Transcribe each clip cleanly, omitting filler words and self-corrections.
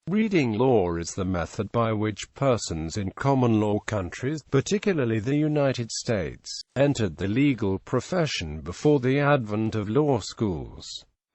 Reading law is the method by which persons in common law countries, particularly the United States, entered the legal profession before the advent of law schools.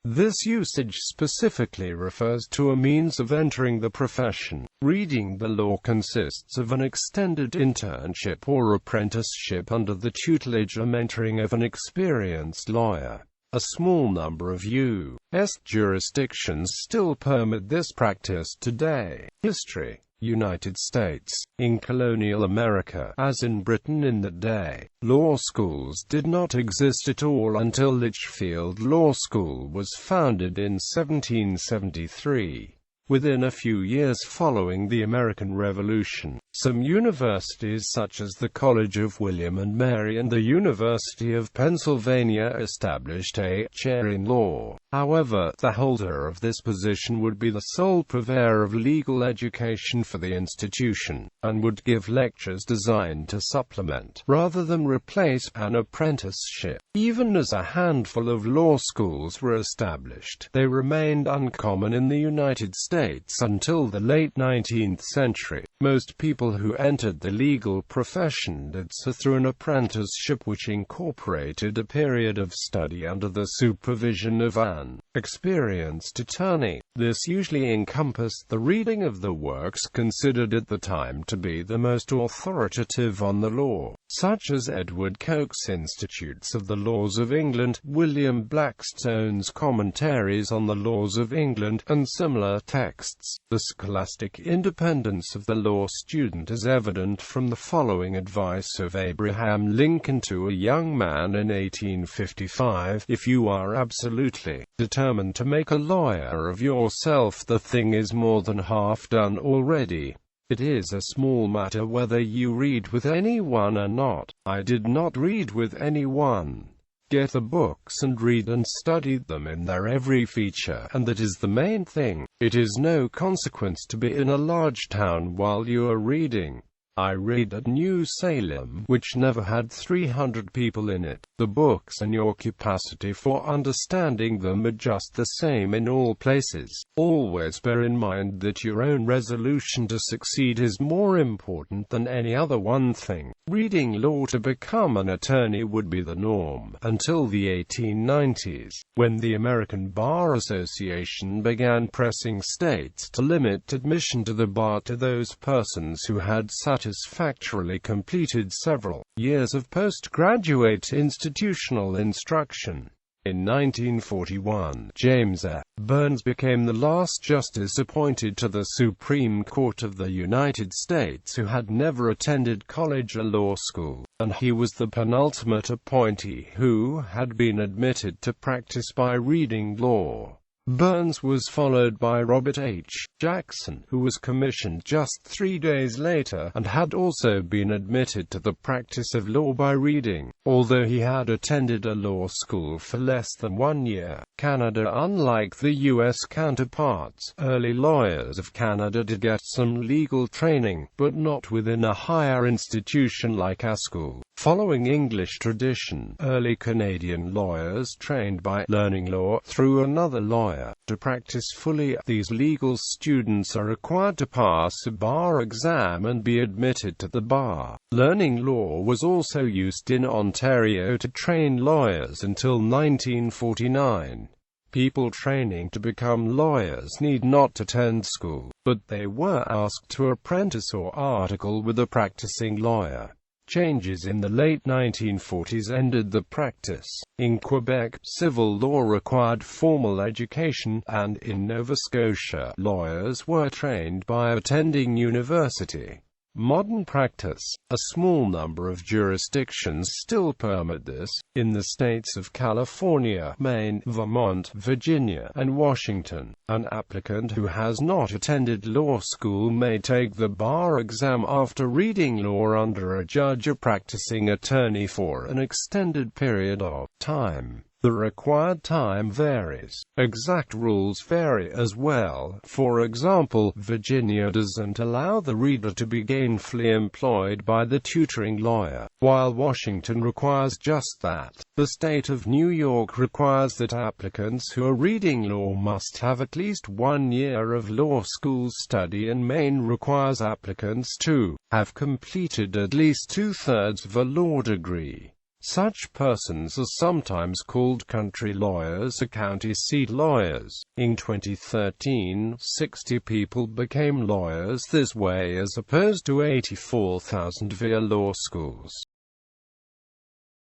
This usage specifically refers to a means of entering the profession. Reading the law consists of an extended internship or apprenticeship under the tutelage or mentoring of an experienced lawyer. A small number of U.S. jurisdictions still permit this practice today. History. United States. In colonial America, as in Britain in that day, law schools did not exist at all until Litchfield Law School was founded in 1773. Within a few years following the American Revolution, some universities such as the College of William and Mary and the University of Pennsylvania established a chair in law. However, the holder of this position would be the sole purveyor of legal education for the institution, and would give lectures designed to supplement, rather than replace, an apprenticeship. Even as a handful of law schools were established, they remained uncommon in the United States until the late 19th century. Most people who entered the legal profession did so through an apprenticeship which incorporated a period of study under the supervision of an experienced attorney. This usually encompassed the reading of the works considered at the time to be the most authoritative on the law, such as Edward Coke's Institutes of the Laws of England, William Blackstone's Commentaries on the Laws of England, and similar texts. The scholastic independence of the law student is evident from the following advice of Abraham Lincoln to a young man in 1855: "If you are absolutely determined to make a lawyer of yourself, the thing is more than half done already. It is a small matter whether you read with anyone or not." I did not read with anyone. Get the books and read and study them in their every feature, and that is the main thing. It is no consequence to be in a large town while you are reading. I read at New Salem, which never had 300 people in it. The books and your capacity for understanding them are just the same in all places. Always bear in mind that your own resolution to succeed is more important than any other one thing. Reading law to become an attorney would be the norm until the 1890s, when the American Bar Association began pressing states to limit admission to the bar to those persons who had satisfactorily completed several years of postgraduate institutional instruction. In 1941, James A. Burns became the last justice appointed to the Supreme Court of the United States who had never attended college or law school, and he was the penultimate appointee who had been admitted to practice by reading law. Burns was followed by Robert H. Jackson, who was commissioned just 3 days later, and had also been admitted to the practice of law by reading, although he had attended a law school for less than 1 year. Canada. Unlike the U.S. counterparts, early lawyers of Canada did get some legal training, but not within a higher institution like a school. Following English tradition, early Canadian lawyers trained by learning law through another lawyer. To practice fully, these legal students are required to pass a bar exam and be admitted to the bar. Learning law was also used in Ontario to train lawyers until 1949. People training to become lawyers need not attend school, but they were asked to apprentice or article with a practicing lawyer. Changes in the late 1940s ended the practice. In Quebec, civil law required formal education, and in Nova Scotia, lawyers were trained by attending university. Modern practice. A small number of jurisdictions still permit this. In the states of California, Maine, Vermont, Virginia, and Washington, an applicant who has not attended law school may take the bar exam after reading law under a judge or practicing attorney for an extended period of time. The required time varies. Exact rules vary as well. For example, Virginia doesn't allow the reader to be gainfully employed by the tutoring lawyer, while Washington requires just that. The state of New York requires that applicants who are reading law must have at least 1 year of law school study, and Maine requires applicants to have completed at least 2/3 of a law degree. Such persons are sometimes called country lawyers or county seat lawyers. In 2013, 60 people became lawyers this way as opposed to 84,000 via law schools.